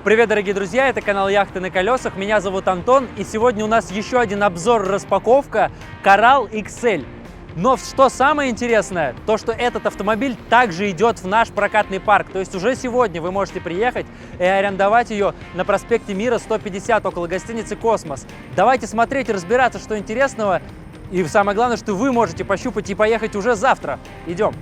Привет, дорогие друзья, это канал Яхты на колесах, меня зовут Антон, и сегодня у нас еще один обзор-распаковка Coral XL. Но что самое интересное, то что этот автомобиль также идет в наш прокатный парк, то есть уже сегодня вы можете приехать и арендовать ее на проспекте Мира 150 около гостиницы «Космос». Давайте смотреть и разбираться, что интересного, и самое главное, что вы можете пощупать и поехать уже завтра. Идем!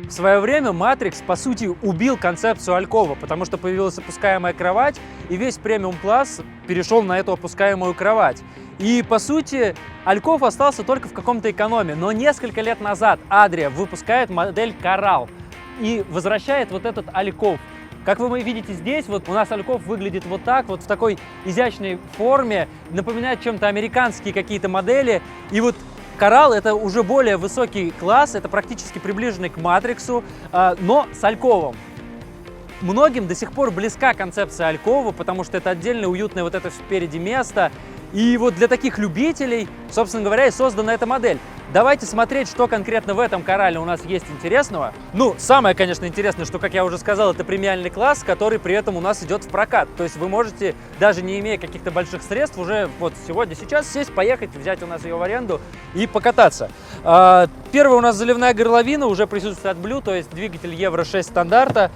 В свое время Matrix, по сути, убил концепцию Алькова, потому что появилась опускаемая кровать, и весь премиум-класс перешел на эту опускаемую кровать. И, по сути, Альков остался только в каком-то экономе, но несколько лет назад Adria выпускает модель Coral и возвращает вот этот Альков. Как вы видите здесь, вот у нас Альков выглядит вот так, вот в такой изящной форме, напоминает чем-то американские какие-то модели, и вот Coral — это уже более высокий класс, это практически приближенный к Матриксу, но с Альковом. Многим до сих пор близка концепция Алькова, потому что это отдельное уютное вот это спереди место. И вот для таких любителей, собственно говоря, и создана эта модель. Давайте смотреть, что конкретно в этом Корале у нас есть интересного. Ну, самое, конечно, интересное, что, как я уже сказал, это премиальный класс, который при этом у нас идет в прокат. То есть вы можете, даже не имея каких-то больших средств, уже вот сегодня, сейчас сесть, поехать, взять у нас ее в аренду и покататься. Первая у нас заливная горловина, уже присутствует AdBlue, то есть двигатель Евро-6 стандарта.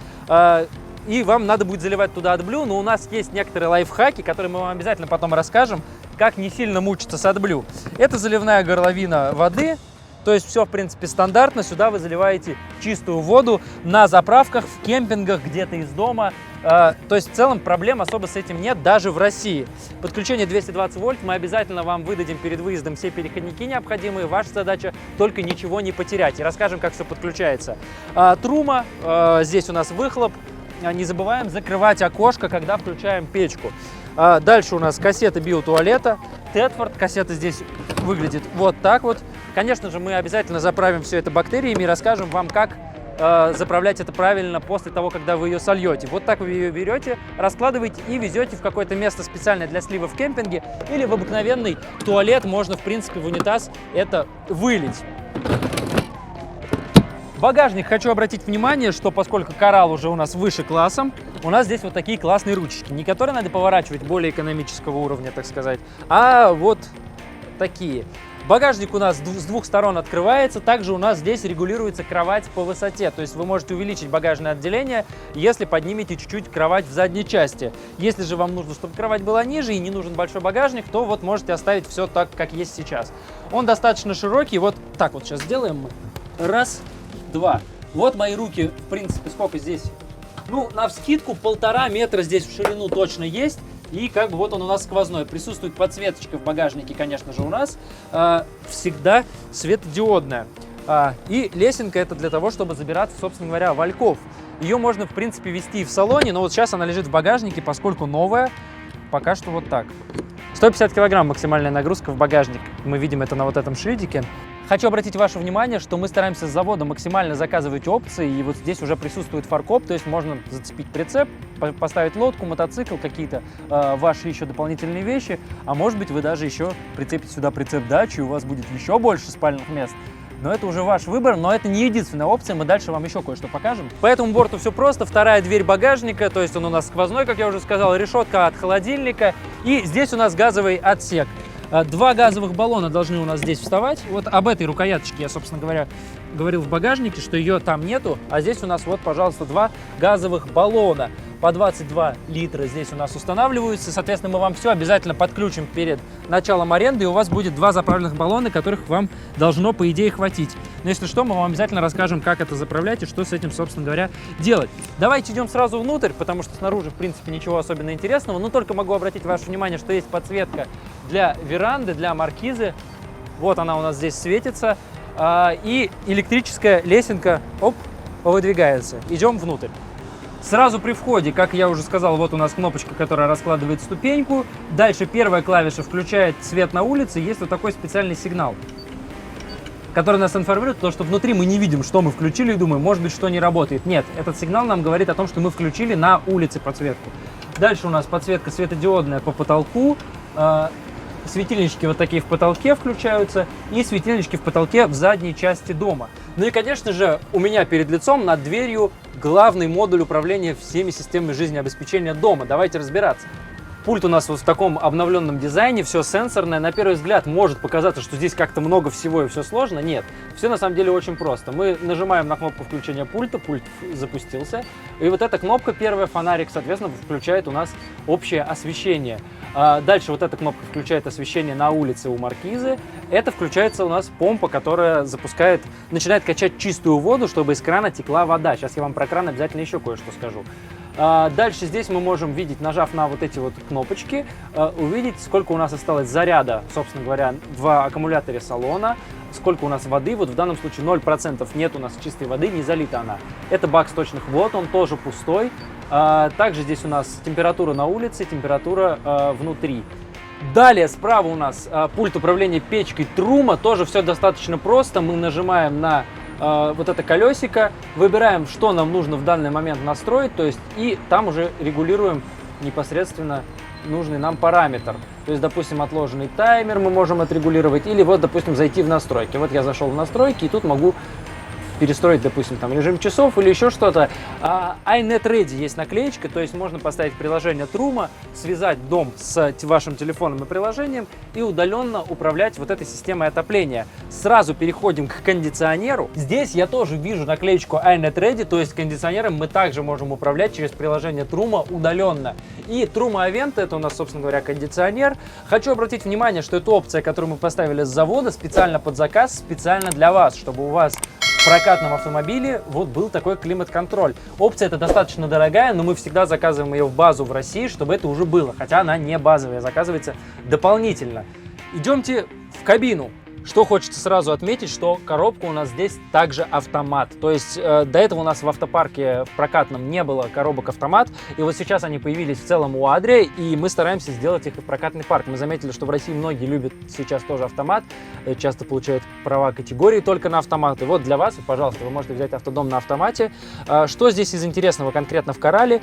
И вам надо будет заливать туда AdBlue, но у нас есть некоторые лайфхаки, которые мы вам обязательно потом расскажем, как не сильно мучиться с AdBlue. Это заливная горловина воды, то есть все, в принципе, стандартно. Сюда вы заливаете чистую воду на заправках, в кемпингах, где-то из дома. То есть в целом проблем особо с этим нет, даже в России. Подключение 220 вольт, мы обязательно вам выдадим перед выездом все переходники необходимые. Ваша задача только ничего не потерять. И расскажем, как все подключается. Трума, здесь у нас выхлоп. Не забываем закрывать окошко, когда включаем печку. Дальше у нас кассета биотуалета. Тетфорд. Кассета здесь выглядит вот так вот. Конечно же, мы обязательно заправим все это бактериями и расскажем вам, как заправлять это правильно после того, когда вы ее сольете. Вот так вы ее берете, раскладываете и везете в какое-то место специальное для слива в кемпинге или в обыкновенный туалет. Можно, в принципе, в унитаз это вылить. Багажник, хочу обратить внимание, что поскольку Coral уже у нас выше классом, у нас здесь вот такие классные ручки, не которые надо поворачивать более экономического уровня, так сказать, а вот такие. Багажник у нас с двух сторон открывается, также у нас здесь регулируется кровать по высоте, то есть вы можете увеличить багажное отделение, если поднимете чуть-чуть кровать в задней части. Если же вам нужно, чтобы кровать была ниже и не нужен большой багажник, то вот можете оставить все так, как есть сейчас. Он достаточно широкий, вот так вот сейчас сделаем мы. Раз. Два. Вот мои руки, в принципе, сколько здесь? Ну, навскидку 1,5 метра здесь в ширину точно есть. И как бы вот он у нас сквозной. Присутствует подсветочка в багажнике, конечно же, у нас. Всегда светодиодная. И лесенка это для того, чтобы забираться, собственно говоря, в Альков. Ее можно, в принципе, везти и в салоне, но вот сейчас она лежит в багажнике, поскольку новая. Пока что вот так. 150 килограмм максимальная нагрузка в багажник. Мы видим это на вот этом шильдике. Хочу обратить ваше внимание, что мы стараемся с завода максимально заказывать опции, и вот здесь уже присутствует фаркоп, то есть можно зацепить прицеп, поставить лодку, мотоцикл, какие-то ваши еще дополнительные вещи, а может быть вы даже еще прицепите сюда прицеп-дачу, и у вас будет еще больше спальных мест. Но это уже ваш выбор, но это не единственная опция, мы дальше вам еще кое-что покажем. По этому борту все просто, вторая дверь багажника, то есть он у нас сквозной, как я уже сказал, решетка от холодильника, и здесь у нас газовый отсек. 2 газовых баллона должны у нас здесь вставать. Вот об этой рукояточке я, собственно говоря, говорил в багажнике, что ее там нету. А здесь у нас вот, пожалуйста, 2 газовых баллона. по 22 литра здесь у нас устанавливаются. Соответственно, мы вам все обязательно подключим перед началом аренды, и у вас будет 2 заправленных баллона, которых вам должно, по идее, хватить. Но если что, мы вам обязательно расскажем, как это заправлять и что с этим, собственно говоря, делать. Давайте идем сразу внутрь, потому что снаружи, в принципе, ничего особенно интересного. Но только могу обратить ваше внимание, что есть подсветка для веранды, для маркизы. Вот она у нас здесь светится. И электрическая лесенка, оп, выдвигается. Идем внутрь. Сразу при входе, как я уже сказал, вот у нас кнопочка, которая раскладывает ступеньку. Дальше первая клавиша включает свет на улице. Есть вот такой специальный сигнал, который нас информирует, потому что внутри мы не видим, что мы включили, и думаем, может быть, что не работает. Нет, этот сигнал нам говорит о том, что мы включили на улице подсветку. Дальше у нас подсветка светодиодная по потолку. Светильнички вот такие в потолке включаются и светильнички в потолке в задней части дома. Ну и, конечно же, у меня перед лицом над дверью главный модуль управления всеми системами жизнеобеспечения дома. Давайте разбираться. Пульт у нас вот в таком обновленном дизайне, все сенсорное. На первый взгляд может показаться, что здесь как-то много всего и все сложно. Нет, все на самом деле очень просто. Мы нажимаем на кнопку включения пульта, пульт запустился. И вот эта кнопка, первая, фонарик, соответственно, включает у нас общее освещение. Дальше вот эта кнопка включает освещение на улице у маркизы. Это включается у нас помпа, которая начинает качать чистую воду, чтобы из крана текла вода. Сейчас я вам про кран обязательно еще кое-что скажу. Дальше здесь мы можем видеть, нажав на вот эти вот кнопочки, увидеть, сколько у нас осталось заряда, собственно говоря, в аккумуляторе салона, сколько у нас воды. Вот в данном случае 0% нет у нас чистой воды, не залита она. Это бак сточных вод, он тоже пустой. Также здесь у нас температура на улице, температура внутри. Далее справа у нас пульт управления печкой Трума. Тоже все достаточно просто. Мы нажимаем на вот это колесико, выбираем, что нам нужно в данный момент настроить, то есть и там уже регулируем непосредственно нужный нам параметр. То есть, допустим, отложенный таймер мы можем отрегулировать, или вот, допустим, зайти в настройки. Вот я зашел в настройки, и тут могу перестроить, допустим, там режим часов или еще что-то. iNet Ready есть наклеечка, то есть можно поставить приложение Трума, связать дом с вашим телефоном и приложением и удаленно управлять вот этой системой отопления. Сразу переходим к кондиционеру. Здесь я тоже вижу наклеечку iNet Ready, то есть кондиционером мы также можем управлять через приложение Трума удаленно. И Truma Aventa — это у нас, собственно говоря, кондиционер. Хочу обратить внимание, что это опция, которую мы поставили с завода специально под заказ, специально для вас, чтобы у вас в прокатном автомобиле вот был такой климат-контроль. Опция эта достаточно дорогая, но мы всегда заказываем ее в базу в России, чтобы это уже было, хотя она не базовая, заказывается дополнительно. Идемте в кабину. Что хочется сразу отметить, что коробка у нас здесь также автомат. То есть до этого у нас в автопарке в прокатном не было коробок автомат. И вот сейчас они появились в целом у Адрия, и мы стараемся сделать их и в прокатный парк. Мы заметили, что в России многие любят сейчас тоже автомат, часто получают права категории только на автомат. И вот для вас, пожалуйста, вы можете взять автодом на автомате. Что здесь из интересного конкретно в Корале?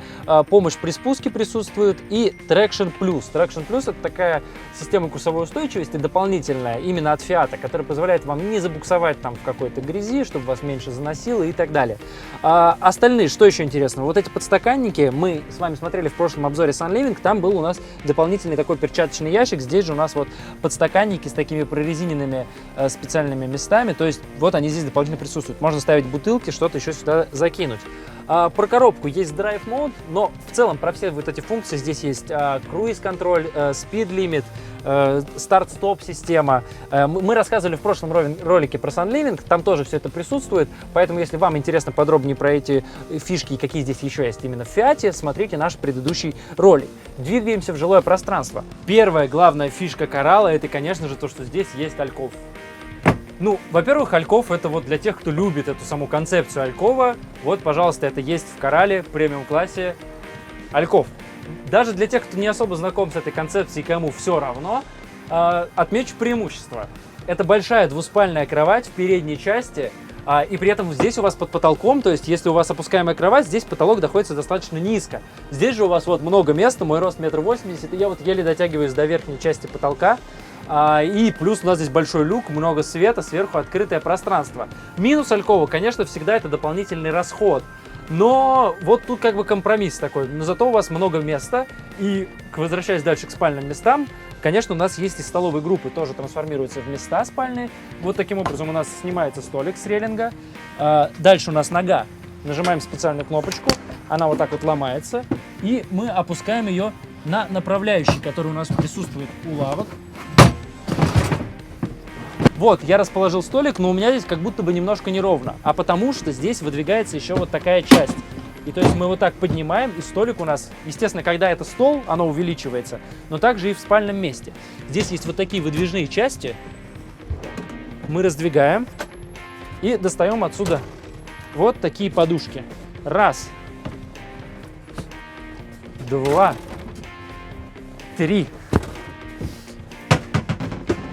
Помощь при спуске присутствует и Traction Plus. Traction Plus — это такая система курсовой устойчивости дополнительная именно от Fiat, который позволяет вам не забуксовать там в какой-то грязи, чтобы вас меньше заносило и так далее. Остальные, что еще интересно, вот эти подстаканники, мы с вами смотрели в прошлом обзоре Sunliving, там был у нас дополнительный такой перчаточный ящик, здесь же у нас вот подстаканники с такими прорезиненными специальными местами, то есть вот они здесь дополнительно присутствуют. Можно ставить бутылки, что-то еще сюда закинуть. Про коробку есть Drive Mode, но в целом про все вот эти функции здесь есть круиз-контроль, Speed Limit, старт-стоп система. Мы рассказывали в прошлом ролике про Sunliving, там тоже все это присутствует, поэтому если вам интересно подробнее про эти фишки и какие здесь еще есть именно в Фиате, смотрите наш предыдущий ролик. Двигаемся в жилое пространство. Первая главная фишка Коралла — это, конечно же, то, что здесь есть альков. Ну, во-первых, альков — это вот для тех, кто любит эту саму концепцию алькова. Вот, пожалуйста, это есть в Коралле премиум-классе альков. Даже для тех, кто не особо знаком с этой концепцией, кому все равно, отмечу преимущество. Это большая двуспальная кровать в передней части, и при этом здесь у вас под потолком, то есть если у вас опускаемая кровать, здесь потолок находится достаточно низко. Здесь же у вас вот много места, мой рост 1,80 м, и я вот еле дотягиваюсь до верхней части потолка. И плюс у нас здесь большой люк, много света, сверху открытое пространство. Минус алькова, конечно, всегда это дополнительный расход. Но вот тут как бы компромисс такой. Но зато у вас много места. И, возвращаясь дальше к спальным местам, конечно, у нас есть и столовые группы, тоже трансформируются в места спальные. Вот таким образом у нас снимается столик с рейлинга. Дальше у нас нога. нажимаем специальную кнопочку, она вот так вот ломается, и мы опускаем ее на направляющий, который у нас присутствует у лавок. Вот, я расположил столик, но у меня здесь как будто бы немножко неровно, а потому что здесь выдвигается еще вот такая часть. И то есть мы вот так поднимаем, и столик у нас, естественно, когда это стол, оно увеличивается, но также и в спальном месте. Здесь есть вот такие выдвижные части, мы раздвигаем и достаем отсюда вот такие подушки. Раз, два, три.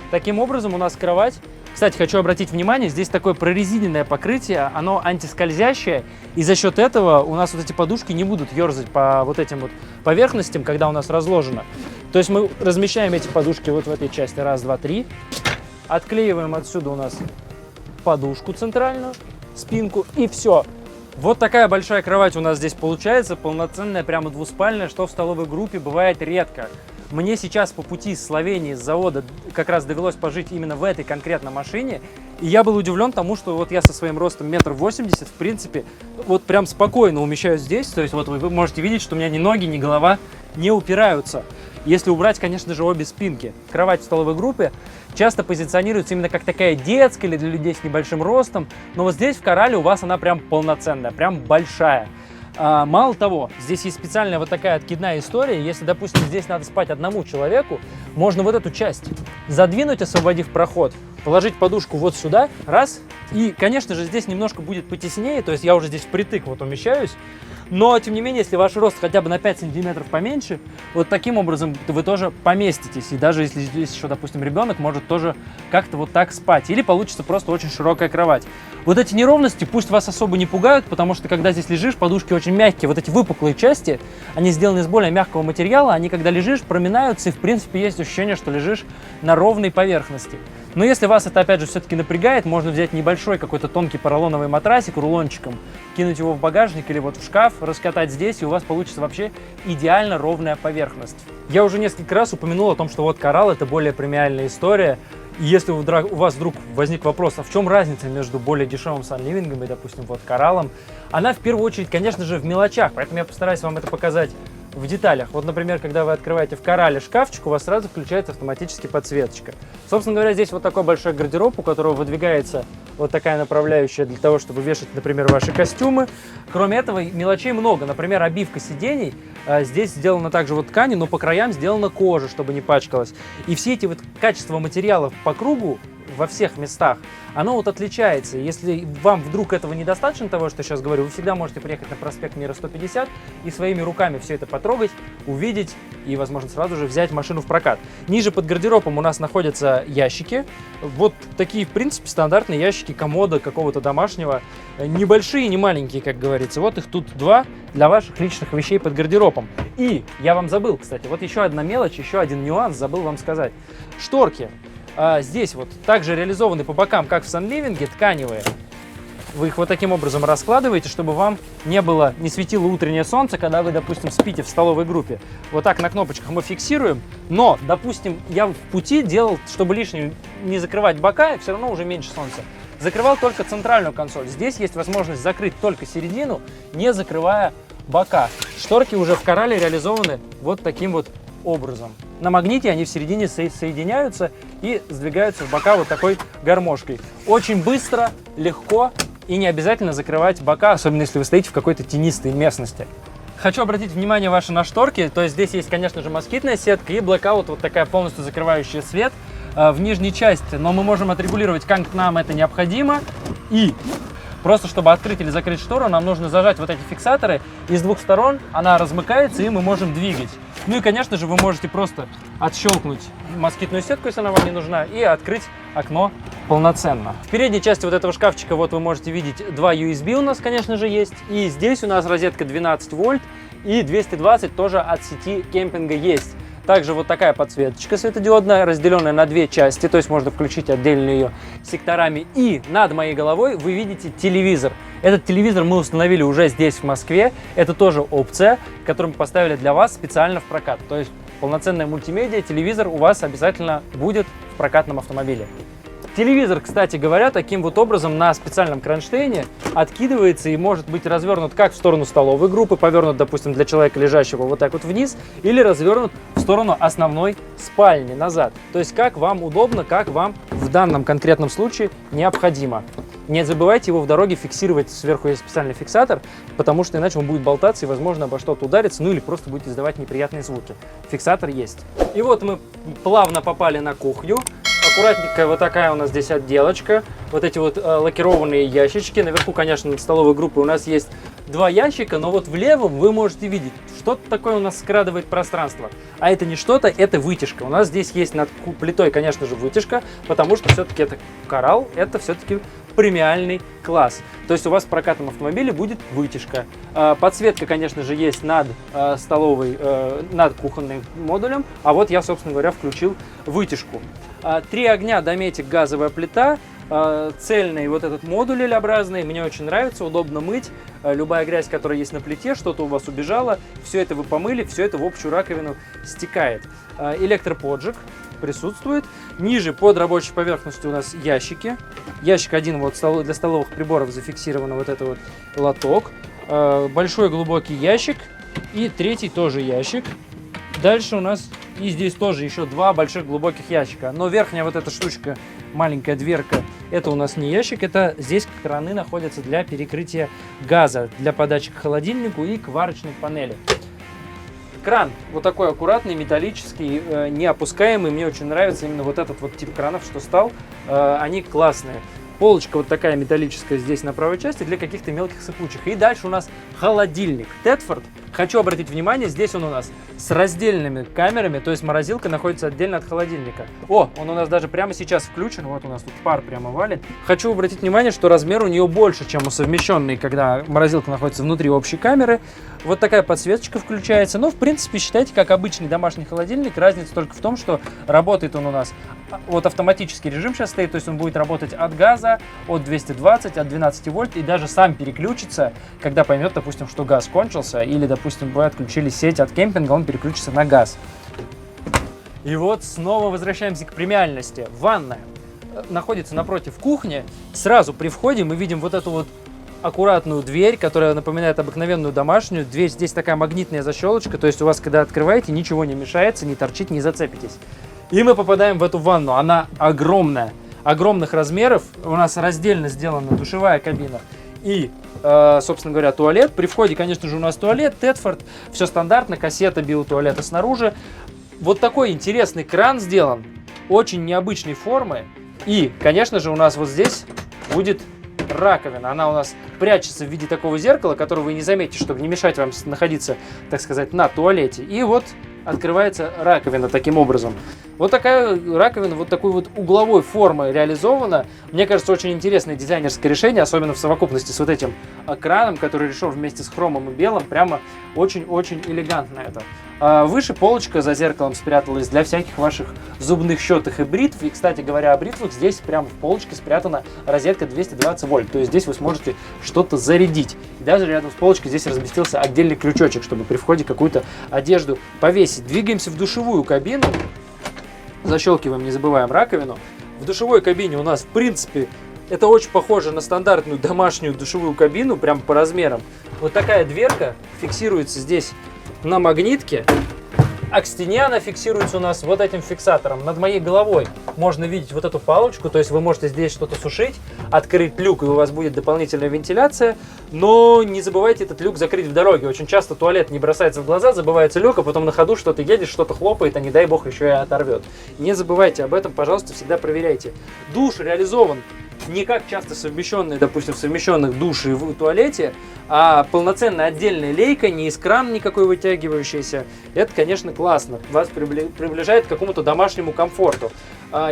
Таким образом у нас кровать. Кстати, хочу обратить внимание, здесь такое прорезиненное покрытие, оно антискользящее, и за счет этого у нас вот эти подушки не будут ерзать по вот этим вот поверхностям, когда у нас разложено. То есть мы размещаем эти подушки вот в этой части, раз, два, три, отклеиваем отсюда у нас подушку центральную, спинку, и все. Вот такая большая кровать у нас здесь получается, полноценная, прямо двуспальная, что в столовой группе бывает редко. Мне сейчас по пути из Словении, с завода, как раз довелось пожить именно в этой конкретно машине. И я был удивлен тому, что вот я со своим ростом 1,80 м, в принципе, вот прям спокойно умещаюсь здесь. То есть вот вы можете видеть, что у меня ни ноги, ни голова не упираются. Если убрать, конечно же, обе спинки. Кровать в столовой группе часто позиционируется именно как такая детская или для людей с небольшим ростом. Но вот здесь в Корале у вас она прям полноценная, прям большая. Мало того, здесь есть специальная вот такая откидная история. Если, допустим, здесь надо спать одному человеку, можно вот эту часть задвинуть, освободив проход, положить подушку вот сюда, раз. И, конечно же, здесь немножко будет потеснее, то есть я уже здесь впритык вот умещаюсь. Но, тем не менее, если ваш рост хотя бы на 5 сантиметров поменьше, вот таким образом вы тоже поместитесь. И даже если здесь еще, допустим, ребенок может тоже как-то вот так спать. Или получится просто очень широкая кровать. Вот эти неровности пусть вас особо не пугают, потому что когда здесь лежишь, подушки очень мягкие. Вот эти выпуклые части, они сделаны из более мягкого материала. Они, когда лежишь, проминаются, и, в принципе, есть ощущение, что лежишь на ровной поверхности. Но если вас это, опять же, все-таки напрягает, можно взять небольшой какой-то тонкий поролоновый матрасик рулончиком, кинуть его в багажник или вот в шкаф, раскатать здесь, и у вас получится вообще идеально ровная поверхность. Я уже несколько раз упомянул о том, что вот Корал — это более премиальная история. И если у вас вдруг возник вопрос, а в чем разница между более дешевым Sunliving и, допустим, вот Коралом, она в первую очередь, конечно же, в мелочах, поэтому я постараюсь вам это показать в деталях. Вот, например, когда вы открываете в Корале шкафчик, у вас сразу включается автоматически подсветочка. Собственно говоря, здесь вот такой большой гардероб, у которого выдвигается вот такая направляющая для того, чтобы вешать, например, ваши костюмы. Кроме этого, мелочей много. Например, обивка сидений здесь сделана также вот ткани, но по краям сделана кожа, чтобы не пачкалась. И все эти вот качества материалов по кругу во всех местах, оно вот отличается. Если вам вдруг этого недостаточно, того, что я сейчас говорю, вы всегда можете приехать на проспект Мира 150 и своими руками все это потрогать, увидеть и, возможно, сразу же взять машину в прокат. Ниже под гардеробом у нас находятся ящики. Вот такие, в принципе, стандартные ящики комода какого-то домашнего. Небольшие, не маленькие, как говорится. Вот их тут два для ваших личных вещей под гардеробом. И я вам забыл, кстати, вот еще одна мелочь, еще один нюанс забыл вам сказать. Шторки. Здесь вот также реализованы по бокам, как в Sunliving, тканевые. Вы их вот таким образом раскладываете, чтобы вам не светило утреннее солнце, когда вы, допустим, спите в столовой группе. Вот так на кнопочках мы фиксируем. Но, допустим, я в пути делал, чтобы лишним не закрывать бока, все равно уже меньше солнца. Закрывал только центральную консоль. Здесь есть возможность закрыть только середину, не закрывая бока. Шторки уже в Корале реализованы вот таким вот образом. На магните они в середине соединяются и сдвигаются в бока вот такой гармошкой. Очень быстро, легко и не обязательно закрывать бока, особенно если вы стоите в какой-то тенистой местности. Хочу обратить внимание ваше на шторки. То есть здесь есть, конечно же, москитная сетка и blackout, вот такая полностью закрывающая свет в нижней части. Но мы можем отрегулировать, как нам это необходимо. И просто чтобы открыть или закрыть штору, нам нужно зажать вот эти фиксаторы. И с двух сторон она размыкается, и мы можем двигать. Ну и, конечно же, вы можете просто отщелкнуть москитную сетку, если она вам не нужна, и открыть окно полноценно. В передней части вот этого шкафчика вот вы можете видеть два USB у нас, конечно же, есть. И здесь у нас розетка 12 вольт и 220 тоже от сети кемпинга есть. Также вот такая подсветочка светодиодная, разделенная на две части, то есть можно включить отдельно ее секторами. И над моей головой вы видите телевизор. Этот телевизор мы установили уже здесь, в Москве. Это тоже опция, которую мы поставили для вас специально в прокат. То есть полноценная мультимедиа, телевизор у вас обязательно будет в прокатном автомобиле. Телевизор, кстати говоря, таким вот образом на специальном кронштейне откидывается и может быть развернут как в сторону столовой группы, повернут, допустим, для человека, лежащего вот так вот вниз, или развернут в сторону основной спальни назад. То есть как вам удобно, как вам в данном конкретном случае необходимо. Не забывайте его в дороге фиксировать, сверху есть специальный фиксатор, потому что иначе он будет болтаться и, возможно, обо что-то удариться, ну или просто будет издавать неприятные звуки. Фиксатор есть. И вот мы плавно попали на кухню. Аккуратненькая вот такая у нас здесь отделочка. Вот эти вот лакированные ящички. Наверху, конечно, над столовой группой у нас есть 2 ящика, но вот в левом вы можете видеть, что-то такое у нас скрадывает пространство. А это не что-то, это вытяжка. У нас здесь есть над плитой, конечно же, вытяжка, потому что все-таки это коралл, это все-таки премиальный класс. То есть у вас в прокатном автомобиле будет вытяжка. Подсветка, конечно же, есть над столовой, над кухонным модулем. А вот я, собственно говоря, включил вытяжку. 3 огня, дометик, газовая плита. Цельный вот этот модуль L-образный, мне очень нравится, удобно мыть. Любая грязь, которая есть на плите, что-то у вас убежало, все это вы помыли, все это в общую раковину стекает. Электроподжиг присутствует. Ниже под рабочей поверхностью у нас ящики. Ящик один вот для столовых приборов зафиксирован вот это вот лоток. Большой глубокий ящик и третий тоже ящик. Дальше у нас и здесь тоже еще 2 больших глубоких ящика. Но верхняя вот эта штучка, маленькая дверка, это у нас не ящик, это здесь краны находятся для перекрытия газа, для подачи к холодильнику и к варочной панели. Кран вот такой аккуратный, металлический, не опускаемый. Мне очень нравится именно вот этот вот тип кранов, что стал. Они классные. Полочка вот такая металлическая здесь на правой части для каких-то мелких сыпучих. И дальше у нас холодильник Тедфорд. Хочу обратить внимание, здесь он у нас с раздельными камерами, то есть морозилка находится отдельно от холодильника. О, он у нас даже прямо сейчас включен, вот у нас тут пар прямо валит. Хочу обратить внимание, что размер у нее больше, чем у совмещенной, когда морозилка находится внутри общей камеры. Вот такая подсветочка включается. Но, в принципе, считайте, как обычный домашний холодильник. Разница только в том, что работает он у нас, вот автоматический режим сейчас стоит, то есть он будет работать от газа, от 220, от 12 вольт, и даже сам переключится, когда поймет, допустим, что газ кончился, или, допустим, вы отключили сеть от кемпинга, он переключится на газ. И вот снова возвращаемся к премиальности. Ванная находится напротив кухни. Сразу при входе мы видим вот эту вот аккуратную дверь, которая напоминает обыкновенную домашнюю. Дверь здесь такая магнитная защелочка, то есть у вас, когда открываете, ничего не мешается, не торчит, не зацепитесь. И мы попадаем в эту ванну. Она огромная, огромных размеров. У нас раздельно сделана душевая кабина и, собственно говоря, туалет. При входе, конечно же, у нас туалет, Тедфорд, все стандартно, кассета биотуалета снаружи. Вот такой интересный кран сделан, очень необычной формы. И, конечно же, у нас вот здесь будет раковина. Она у нас прячется в виде такого зеркала, которое вы не заметите, чтобы не мешать вам находиться, так сказать, на туалете. И вот открывается раковина таким образом. Вот такая раковина, вот такой вот угловой формы реализована. Мне кажется, очень интересное дизайнерское решение, особенно в совокупности с вот этим краном, который решен вместе с хромом и белым. Прямо очень-очень элегантно это. Выше полочка за зеркалом спряталась для всяких ваших зубных щеток и бритв. И, кстати говоря, о бритвах, здесь прямо в полочке спрятана розетка 220 вольт. То есть здесь вы сможете что-то зарядить. И даже рядом с полочкой здесь разместился отдельный крючочек, чтобы при входе какую-то одежду повесить. Двигаемся в душевую кабину. Защелкиваем, не забываем раковину. В душевой кабине у нас, в принципе, это очень похоже на стандартную домашнюю душевую кабину, прям по размерам. Вот такая дверка фиксируется здесь на магнитке, а к стене она фиксируется у нас вот этим фиксатором. Над моей головой можно видеть вот эту палочку, то есть вы можете здесь что-то сушить, открыть люк, и у вас будет дополнительная вентиляция, но не забывайте этот люк закрыть в дороге. Очень часто туалет не бросается в глаза, забывается люк, а потом на ходу что-то едешь, что-то хлопает, а не дай бог еще и оторвет. Не забывайте об этом, пожалуйста, всегда проверяйте. Душ реализован не как часто совмещенные, допустим, в совмещенных душе и в туалете, а полноценная отдельная лейка, не из крана никакой вытягивающаяся. Это, конечно, классно. Вас приближает к какому-то домашнему комфорту.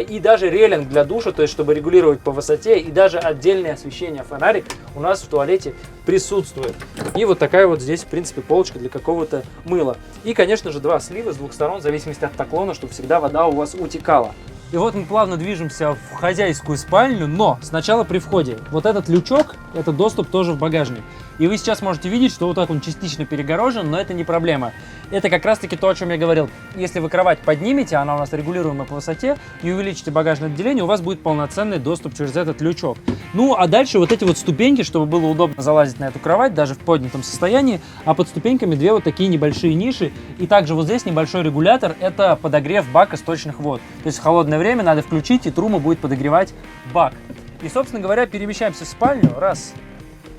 И даже рейлинг для душа, то есть чтобы регулировать по высоте, и даже отдельное освещение, фонарик у нас в туалете присутствует. И вот такая вот здесь, в принципе, полочка для какого-то мыла. И, конечно же, 2 слива с 2 сторон, в зависимости от наклона, чтобы всегда вода у вас утекала. И вот мы плавно движемся в хозяйскую спальню, но сначала при входе. Вот этот лючок, это доступ тоже в багажник. И вы сейчас можете видеть, что вот так он частично перегорожен, но это не проблема. Это как раз-таки то, о чем я говорил. Если вы кровать поднимете, она у нас регулируемая по высоте, и увеличите багажное отделение, у вас будет полноценный доступ через этот лючок. Ну, а дальше вот эти вот ступеньки, чтобы было удобно залазить на эту кровать, даже в поднятом состоянии, а под ступеньками две вот такие небольшие ниши, и также вот здесь небольшой регулятор, это подогрев бака сточных вод. То есть в холодное время надо включить, и трума будет подогревать бак. И, собственно говоря, перемещаемся в спальню. Раз,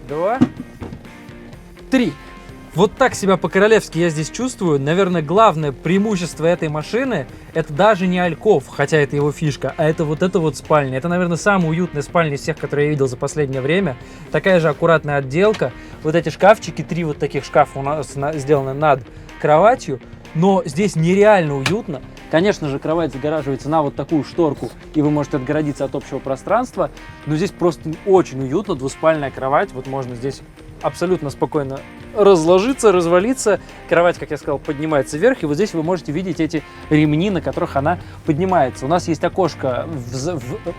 два, три. Вот так себя по-королевски я здесь чувствую. Наверное, главное преимущество этой машины — это даже не альков, хотя это его фишка, а это вот спальня. Это, наверное, самая уютная спальня из всех, которые я видел за последнее время. Такая же аккуратная отделка. Вот эти шкафчики, 3 вот таких шкафа у нас сделаны над кроватью. Но здесь нереально уютно. Конечно же, кровать загораживается на вот такую шторку, и вы можете отгородиться от общего пространства. Но здесь просто очень уютно, двуспальная кровать. Вот можно здесь абсолютно спокойно разложиться, развалиться. Кровать, как я сказал, поднимается вверх, и вот здесь вы можете видеть эти ремни, на которых она поднимается. У нас есть окошко,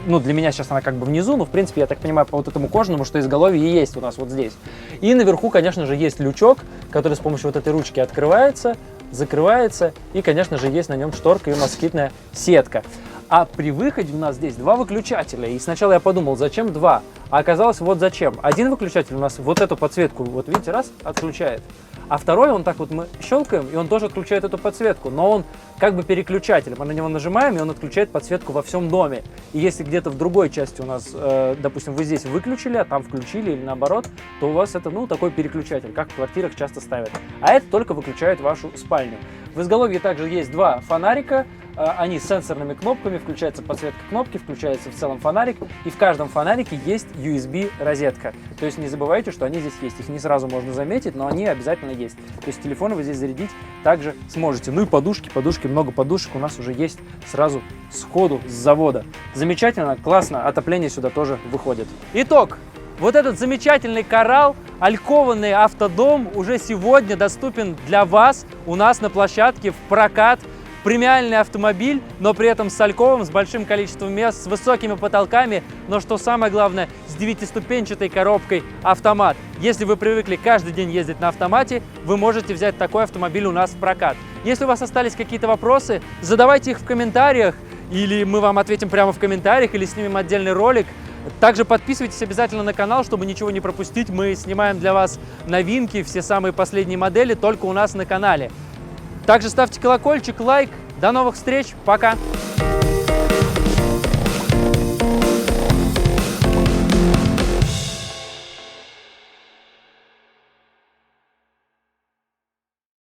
ну, для меня сейчас она как бы внизу, но, в принципе, я так понимаю, по вот этому кожаному, что изголовье и есть у нас вот здесь. И наверху, конечно же, есть лючок, который с помощью вот этой ручки открывается, закрывается, и, конечно же, есть на нем шторка и москитная сетка. А при выходе у нас здесь 2 выключателя. И сначала я подумал, зачем 2? А оказалось, вот зачем. Один выключатель у нас вот эту подсветку, вот видите, раз, отключает. А второй, он так вот мы щелкаем, и он тоже отключает эту подсветку. Но он как бы переключатель. Мы на него нажимаем, и он отключает подсветку во всем доме. И если где-то в другой части у нас, допустим, вы здесь выключили, а там включили или наоборот, то у вас это, ну, такой переключатель, как в квартирах часто ставят. А это только выключает вашу спальню. В изголовье также есть 2 фонарика. Они с сенсорными кнопками, включается подсветка кнопки, включается в целом фонарик, и в каждом фонарике есть USB-розетка. То есть не забывайте, что они здесь есть. Их не сразу можно заметить, но они обязательно есть. То есть телефон вы здесь зарядить также сможете. Ну и подушки, много подушек у нас уже есть сразу сходу с завода. Замечательно, классно, отопление сюда тоже выходит. Итог. Вот этот замечательный коралл, алькованный автодом уже сегодня доступен для вас у нас на площадке в прокат. Премиальный автомобиль, но при этом с альковом, с большим количеством мест, с высокими потолками, но что самое главное, с 9-ступенчатой коробкой автомат. Если вы привыкли каждый день ездить на автомате, вы можете взять такой автомобиль у нас в прокат. Если у вас остались какие-то вопросы, задавайте их в комментариях, или мы вам ответим прямо в комментариях, или снимем отдельный ролик. Также подписывайтесь обязательно на канал, чтобы ничего не пропустить. Мы снимаем для вас новинки, все самые последние модели только у нас на канале. Также ставьте колокольчик, лайк. До новых встреч. Пока.